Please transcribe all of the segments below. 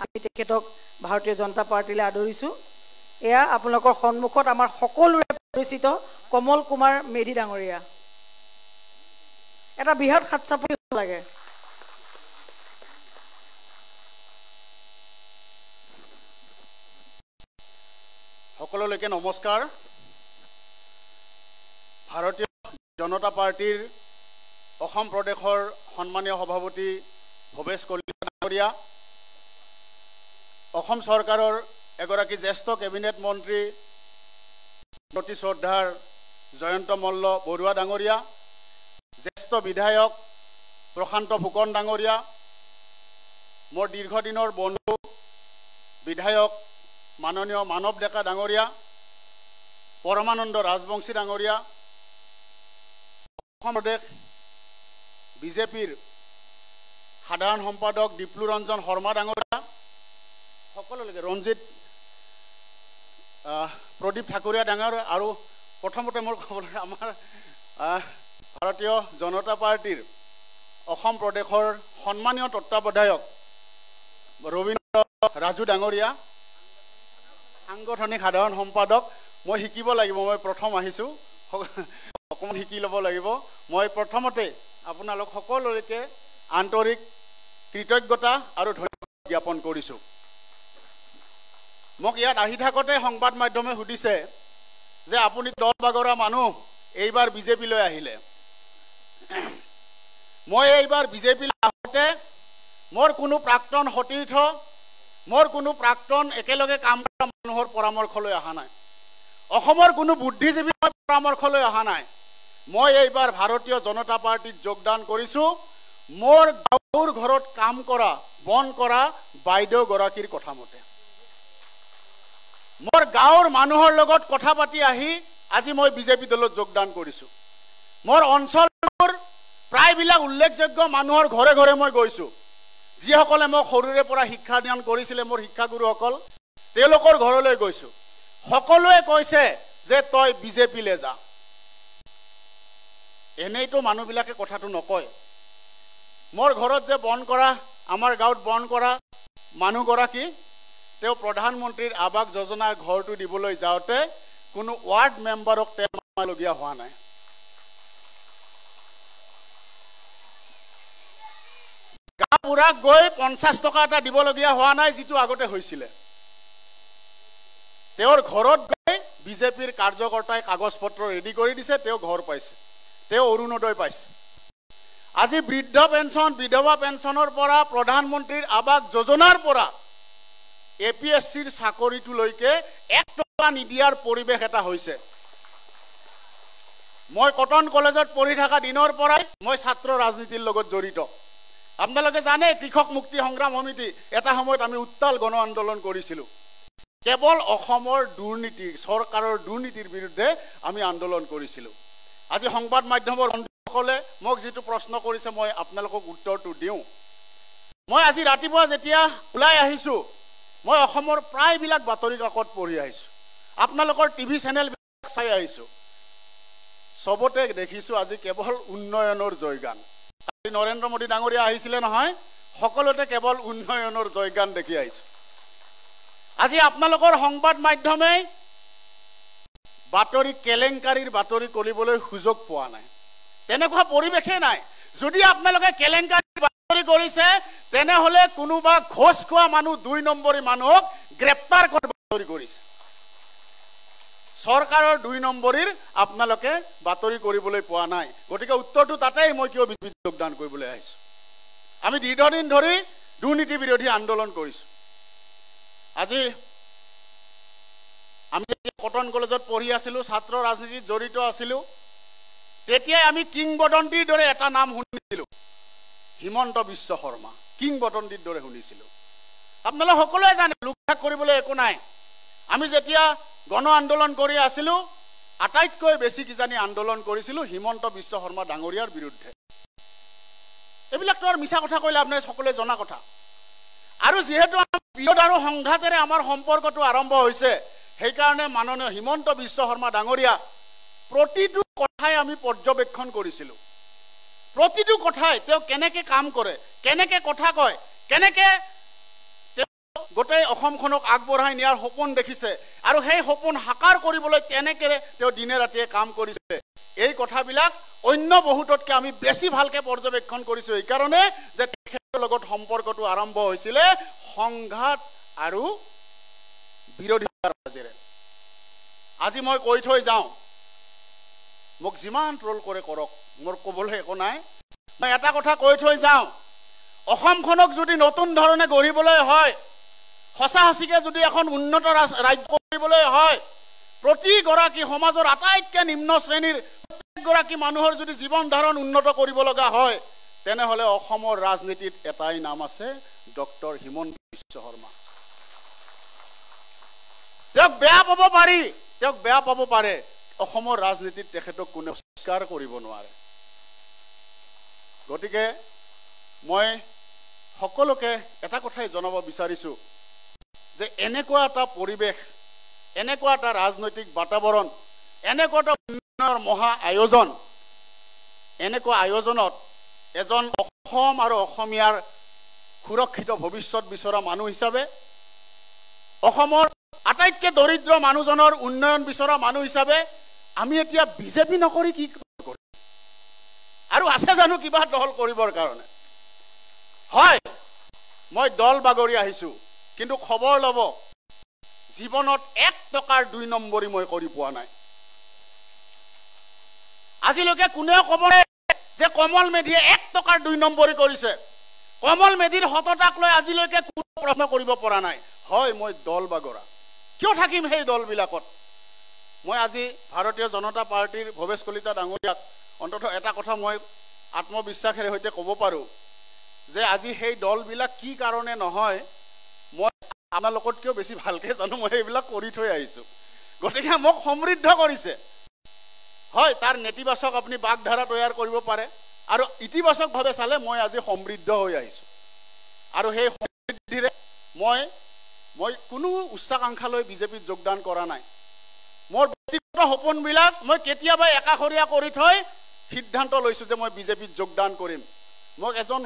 আমি তেখেতক ভাৰতীয় জনতা পাৰ্টিলৈ আদৰিছোঁ। এয়া আপোনালোকৰ সন্মুখত আমাৰ সকলোৰে পৰিচিত কমল কুমাৰ মেধি ডাঙৰীয়া। এটা বৃহৎ হাত চাপৰি লাগে। সকলোলৈকে নমস্কাৰ। ভাৰতীয় জনতা পাৰ্টিৰ অসম প্ৰদেশৰ সন্মানীয় সভাপতি ভৱেশ কলিতা ডাঙৰীয়া, অসম চৰকাৰৰ এগৰাকী জ্যেষ্ঠ কেবিনেট মন্ত্ৰী অতি শ্ৰদ্ধাৰ জয়ন্ত মল্ল বৰুৱা ডাঙৰীয়া, জ্যেষ্ঠ বিধায়ক প্ৰশান্ত ফুকন ডাঙৰীয়া, মোৰ দীৰ্ঘদিনৰ বন্ধু বিধায়ক মাননীয় মানৱ ডেকা ডাঙৰীয়া, পৰমানন্দ ৰাজবংশী ডাঙৰীয়া, অসম প্ৰদেশ বিজেপিৰ সাধাৰণ সম্পাদক দীপ্লু ৰঞ্জন শৰ্মা ডাঙৰীয়া, সকলোলৈকে ৰঞ্জিত প্ৰদীপ ঠাকুৰীয়া ডাঙৰ, আৰু প্ৰথমতে মোৰ ক'বলৈ আমাৰ ভাৰতীয় জনতা পাৰ্টিৰ অসম প্ৰদেশৰ সন্মানীয় তত্ত্বাৱধায়ক ৰবীন্দ্ৰ ৰাজু ডাঙৰীয়া, সাংগঠনিক সাধাৰণ সম্পাদক। মই শিকিব লাগিব, মই প্ৰথম আহিছোঁ, অকণমান শিকি ল'ব লাগিব। মই প্ৰথমতে আপোনালোক সকলোলৈকে আন্তৰিক কৃতজ্ঞতা আৰু ধন্যবাদ জ্ঞাপন কৰিছোঁ। মোক ইয়াত আহি থাকোঁতে সংবাদ মাধ্যমে সুধিছে যে আপুনি দল বাগৰা মানুহ এইবাৰ বিজেপিলৈ আহিলে। মই এইবাৰ বিজেপিলৈ আহোঁতে মোৰ কোনো প্ৰাক্তন সতীৰ্থ, মোৰ কোনো প্ৰাক্তন একেলগে কাম কৰা মানুহৰ পৰামৰ্শলৈ অহা নাই, অসমৰ কোনো বুদ্ধিজীৱীৰ পৰামৰ্শলৈ অহা নাই। মই এইবাৰ ভাৰতীয় জনতা পাৰ্টিত যোগদান কৰিছোঁ মোৰ গাঁৱৰ ঘৰত কাম কৰা বন কৰা বাইদেউগৰাকীৰ কথা মতে। মোৰ গাঁৱৰ মানুহৰ লগত কথা পাতি আহি আজি মই বিজেপি দলত যোগদান কৰিছোঁ। মোৰ অঞ্চলৰ প্ৰায়বিলাক উল্লেখযোগ্য মানুহৰ ঘৰে ঘৰে মই গৈছোঁ, যিসকলে মোক সৰুৰে পৰা শিক্ষাদান কৰিছিলে, মোৰ শিক্ষাগুৰুসকল, তেওঁলোকৰ ঘৰলৈ গৈছোঁ। সকলোৱে কৈছে যে তই বিজেপিলৈ যা। এনেইতো মানুহবিলাকে কথাটো নকয়। মোৰ ঘৰত যে বন কৰা, আমাৰ গাঁৱত বন কৰা মানুহগৰাকী, তেওঁ প্ৰধানমন্ত্ৰীৰ আৱাস যোজনাৰ ঘৰটো দিবলৈ যাওঁতে কোনো ৱাৰ্ড মেম্বাৰক তেওঁ মাতিবলগীয়া হোৱা নাই। গাঁওবুঢ়াক গৈ 50 টকা এটা দিবলগীয়া হোৱা নাই, যিটো আগতে হৈছিলে। তেওঁৰ ঘৰত গৈ বিজেপিৰ কাৰ্যকৰ্তাই কাগজ পত্ৰ ৰেডি কৰি দিছে, তেওঁ ঘৰ পাইছে, তেওঁ অৰুণোদয় পাইছে। আজি বৃদ্ধ পেঞ্চন, বিধৱা পেঞ্চনৰ পৰা, প্ৰধানমন্ত্ৰীৰ আৱাস যোজনাৰ পৰা APSCৰ চাকৰিটোলৈকে 1 টকা নিদিয়াৰ পৰিৱেশ এটা হৈছে। মই কটন কলেজত পঢ়ি থকা দিনৰ পৰাই মই ছাত্ৰ ৰাজনীতিৰ লগত জড়িত। আপোনালোকে জানে, কৃষক মুক্তি সংগ্ৰাম সমিতি এটা সময়ত আমি উত্তাল গণ আন্দোলন কৰিছিলোঁ। কেৱল অসমৰ দুৰ্নীতি, চৰকাৰৰ দুৰ্নীতিৰ বিৰুদ্ধে আমি আন্দোলন কৰিছিলোঁ। আজি সংবাদ মাধ্যমৰ বন্ধুসকলে মোক যিটো প্ৰশ্ন কৰিছে, মই আপোনালোকক উত্তৰটো দিওঁ। মই আজি ৰাতিপুৱা যেতিয়া ওলাই আহিছোঁ, মই অসমৰ প্ৰায়বিলাক বাতৰি কাকত পঢ়ি আহিছোঁ, আপোনালোকৰ টিভি চেনেলবিলাক চাই আহিছোঁ। চবতে দেখিছোঁ আজি কেৱল উন্নয়নৰ জয়গান। আজি নৰেন্দ্ৰ মোদী ডাঙৰীয়া আহিছিলে নহয়, সকলোতে কেৱল উন্নয়নৰ জয়গান দেখি আহিছোঁ। আজি আপোনালোকৰ সংবাদ মাধ্যমে বাতৰি কেলেংকাৰীৰ বাতৰি কৰিবলৈ সুযোগ পোৱা নাই, তেনেকুৱা পৰিৱেশেই নাই। যদি আপোনালোকে কেলেংকাৰীৰ বাতৰি কৰিছে, তেনেহ'লে কোনোবা ঘোষ খোৱা মানুহ, 2 নম্বৰী মানুহক গ্ৰেপ্তাৰ কৰি বাতৰি কৰিছে। চৰকাৰৰ 2 নম্বৰীৰ আপোনালোকে বাতৰি কৰিবলৈ পোৱা নাই। গতিকে উত্তৰটো তাতেই মই কিয় বিজেপিত যোগদান কৰিবলৈ আহিছোঁ। আমি দীৰ্ঘদিন ধৰি দুৰ্নীতি বিৰোধী আন্দোলন কৰিছোঁ। আজি আমি যেতিয়া কটন কলেজত পঢ়ি আছিলোঁ, ছাত্ৰ ৰাজনীতিত জড়িত আছিলোঁ, তেতিয়াই আমি কিংবদন্তীৰ দৰে এটা নাম শুনিছিলোঁ, হিমন্ত বিশ্ব শৰ্মা। কিংবদন্তীৰ দৰে শুনিছিলোঁ। আপোনালোকে সকলোৱে জানে, লোকভাগ কৰিবলৈ একো নাই। আমি যেতিয়া গণ আন্দোলন কৰি আছিলোঁ, আটাইতকৈ বেছি কিজানি আন্দোলন কৰিছিলোঁ হিমন্ত বিশ্ব শৰ্মা ডাঙৰীয়াৰ বিৰুদ্ধে। এইবিলাকতো আৰু মিছা কথা কৈলে আপোনালোকে সকলোৱে জনা কথা। আৰু যিহেতু বিৰোধ আৰু সংঘাতেৰে আমাৰ সম্পৰ্কটো আৰম্ভ হৈছে, সেইকাৰণে মাননীয় হিমন্ত বিশ্ব শৰ্মা ডাঙৰীয়া প্ৰতিটো কথাই আমি পৰ্যবেক্ষণ কৰিছিলোঁ। প্ৰতিটো কথাই তেওঁ কেনেকৈ কাম কৰে, কেনেকৈ কথা কয়, কেনেকৈ গোটেই অসমখনক আগবঢ়াই নিয়াৰ সপোন দেখিছে আৰু সেই সপোন সাকাৰ কৰিবলৈ তেনেকৈ তেওঁ দিনে ৰাতিয়ে কাম কৰিছে। এই কথাবিলাক অন্য বহুততকৈ আমি বেছি ভালকৈ পৰ্যবেক্ষণ কৰিছোঁ এইকাৰণে যে তেখেতৰ লগত সম্পৰ্কটো আৰম্ভ হৈছিলে সংঘাত আৰু বিৰোধিতাৰ মাজেৰে। আজি মই কৈ থৈ যাওঁ, মোক যিমান ট্ৰল কৰে কৰক, মোৰ ক'বলৈ একো নাই। মই এটা কথা কৈ থৈ যাওঁ, অসমখনক যদি নতুন ধৰণে গঢ়িবলৈ হয়, সঁচা সঁচিকৈ যদি এখন উন্নত ৰাজ্য কৰিবলৈ হয়, প্ৰতিগৰাকী সমাজৰ আটাইতকৈ নিম্ন শ্ৰেণীৰ প্ৰত্যেকগৰাকী মানুহৰ যদি জীৱন ধাৰণ উন্নত কৰিব লগা হয়, তেনেহ'লে অসমৰ ৰাজনীতিত এটাই নাম আছে, ডক্টৰ হিমন্ত বিশ্ব শৰ্মা। তেওঁক বেয়া পাব পাৰি, তেওঁক বেয়া পাব পাৰে, অসমৰ ৰাজনীতিত তেখেতক কোনেও স্বীকাৰ কৰিব নোৱাৰে। গতিকে মই সকলোকে এটা কথাই জনাব বিচাৰিছোঁ যে এনেকুৱা এটা পৰিৱেশ, এনেকুৱা এটা ৰাজনৈতিক বাতাবৰণ, এনেকুৱা এটা উন্নয়নৰ মহা আয়োজন, এনেকুৱা আয়োজনত এজন অসম আৰু অসমীয়াৰ সুৰক্ষিত ভৱিষ্যত বিচৰা মানুহ হিচাপে, অসমৰ আটাইতকৈ দৰিদ্ৰ মানুহজনৰ উন্নয়ন বিচৰা মানুহ হিচাপে আমি এতিয়া বিজেপি নকৰি কি কৰিম? আৰু আছে জানো কিবা দল কৰিবৰ কাৰণে? হয়, মই দল বাগৰি আহিছোঁ, কিন্তু খবৰ ল'ব, জীৱনত 1 টকাৰ 2 নম্বৰী মই কৰি পোৱা নাই। আজিলৈকে কোনেও ক'ব যে কমল মেধিয়ে 1 টকাৰ 2 নম্বৰী কৰিছে। কমল মেধিৰ সততাক লৈ আজিলৈকে কোনো প্ৰশ্ন কৰিব পৰা নাই। হয়, মই দল বাগৰা, কিয় থাকিম সেই দলবিলাকত? মই আজি ভাৰতীয় জনতা পাৰ্টীৰ ভৱেশ কলিতা ডাঙৰীয়াক অন্ততঃ এটা কথা মই আত্মবিশ্বাসেৰে সৈতে ক'ব পাৰোঁ যে আজি সেই দলবিলাক কি কাৰণে নহয়, মই আপোনালোকতকৈও বেছি ভালকৈ জানো। মই এইবিলাক কৰি থৈ আহিছোঁ, গতিকে মোক সমৃদ্ধ কৰিছে। হয়, তাৰ নেতিবাচক আপুনি বাগধাৰা তৈয়াৰ কৰিব পাৰে, আৰু ইতিবাচকভাৱে চালে মই আজি সমৃদ্ধ হৈ আহিছোঁ। আৰু সেই সমৃদ্ধিৰে মই কোনো উচ্চাকাংক্ষা লৈ বিজেপিত যোগদান কৰা নাই। মোৰ ব্যক্তিগত সপোনবিলাক মই কেতিয়াবা একাষৰীয়া কৰি থৈ সিদ্ধান্ত লৈছোঁ যে মই বিজেপিত যোগদান কৰিম। মোক এজন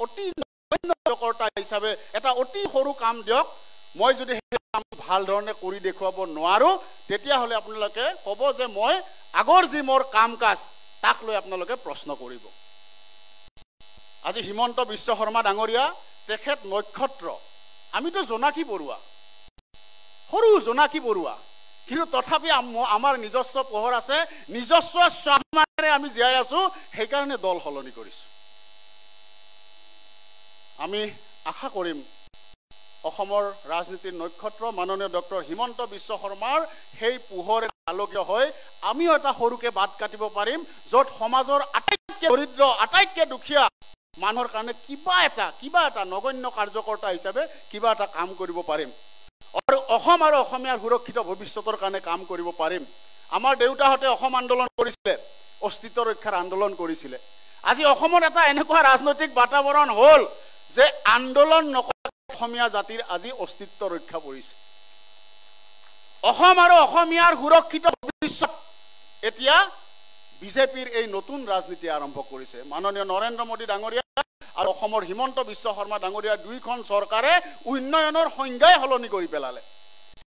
অতি কাৰ্যকৰ্তা হিচাপে এটা অতি সৰু কাম দিয়ক, মই যদি সেই কাম ভাল ধৰণে কৰি দেখুৱাব নোৱাৰোঁ, তেতিয়াহ'লে আপোনালোকে ক'ব যে মই আগৰ যি মোৰ কাম কাজ তাক লৈ আপোনালোকে প্ৰশ্ন কৰিব। আজি হিমন্ত বিশ্ব শৰ্মা ডাঙৰীয়া, তেখেত নক্ষত্ৰ, আমিতো জোনাকী পৰুৱা, সৰু জোনাকী পৰুৱা, কিন্তু তথাপি আমাৰ নিজস্ব পোহৰ আছে, নিজস্ব স্বাভিমানেৰে আমি জীয়াই আছোঁ। সেইকাৰণে দল সলনি কৰিছোঁ। আমি আশা কৰিম অসমৰ ৰাজনীতিৰ নক্ষত্ৰ মাননীয় ডক্টৰ হিমন্ত বিশ্ব শৰ্মাৰ সেই পোহৰে আলোকিত হৈ আমিও এটা সৰুকৈ বাট কাটিব পাৰিম, য'ত সমাজৰ আটাইতকৈ দৰিদ্ৰ, আটাইতকৈ দুখীয়া মানুহৰ কাৰণে কিবা এটা নগণ্য কাৰ্যকৰ্তা হিচাপে কিবা এটা কাম কৰিব পাৰিম, আৰু অসম আৰু অসমীয়াৰ সুৰক্ষিত ভৱিষ্যতৰ কাৰণে কাম কৰিব পাৰিম। আমাৰ দেউতাহঁতে অসম আন্দোলন কৰিছিলে, অস্তিত্ব ৰক্ষাৰ আন্দোলন কৰিছিলে। আজি অসমত এটা এনেকুৱা ৰাজনৈতিক বাতাবৰণ হ'ল যে আন্দোলন নকৰা অসমীয়া জাতিৰ আজি অস্তিত্ব ৰক্ষা পৰিছে। অসম আৰু অসমীয়াৰ সুৰক্ষিত ভৱিষ্যত এতিয়া বিজেপিৰ এই নতুন ৰাজনীতি আৰম্ভ কৰিছে। মাননীয় নৰেন্দ্ৰ মোদী ডাঙৰীয়া আৰু অসমৰ হিমন্ত বিশ্ব শৰ্মা ডাঙৰীয়া দুইখন চৰকাৰে উন্নয়নৰ সংজ্ঞাই সলনি কৰি পেলালে।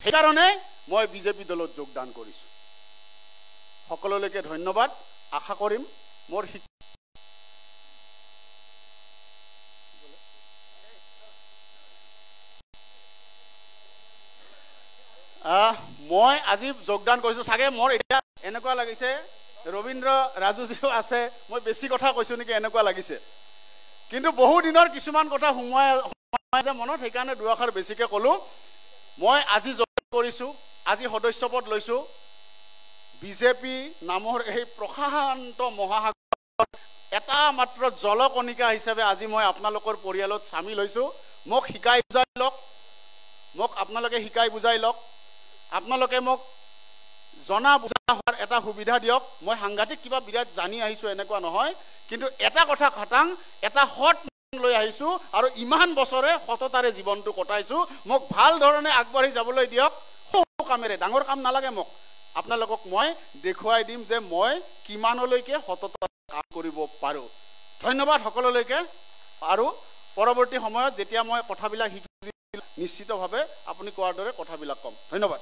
সেইকাৰণে মই বিজেপি দলত যোগদান কৰিছোঁ। সকলোলৈকে ধন্যবাদ। আশা কৰিম মোৰ মই আজি যোগদান কৰিছোঁ। চাগে মোৰ এতিয়া এনেকুৱা লাগিছে ৰবীন্দ্ৰ ৰাজুজিও আছে, মই বেছি কথা কৈছোঁ নেকি এনেকুৱা লাগিছে, কিন্তু বহু দিনৰ কিছুমান কথা সোমাই যে মনত, সেইকাৰণে দুআষাৰ বেছিকৈ ক'লোঁ। মই আজি যোগদান কৰিছোঁ, আজি সদস্যপদ লৈছোঁ। বিজেপি নামৰ এই প্ৰশান্ত মহাসাগৰত এটা মাত্ৰ জলকণিকা হিচাপে আজি মই আপোনালোকৰ পৰিয়ালত চামিল হৈছোঁ। মোক শিকাই বুজাই লওক, আপোনালোকে শিকাই বুজাই লওক, আপোনালোকে মোক জনা বুজা হোৱাৰ এটা সুবিধা দিয়ক। মই সাংঘাতিক কিবা বিৰাট জানি আহিছোঁ এনেকুৱা নহয়, কিন্তু এটা কথা খাটাং, এটা সৎ লৈ আহিছোঁ আৰু ইমান বছৰে সততাৰে জীৱনটো কটাইছোঁ। মোক ভাল ধৰণে আগবাঢ়ি যাবলৈ দিয়ক। সৰু কামেৰে, ডাঙৰ কাম নালাগে মোক, আপোনালোকক মই দেখুৱাই দিম যে মই কিমানলৈকে সততা কাম কৰিব পাৰোঁ। ধন্যবাদ সকলোলৈকে। আৰু পৰৱৰ্তী সময়ত যেতিয়া মই কথাবিলাক শিকি নিশ্চিতভাৱে আপুনি কোৱাৰ দৰে কথাবিলাক ক'ম। ধন্যবাদ।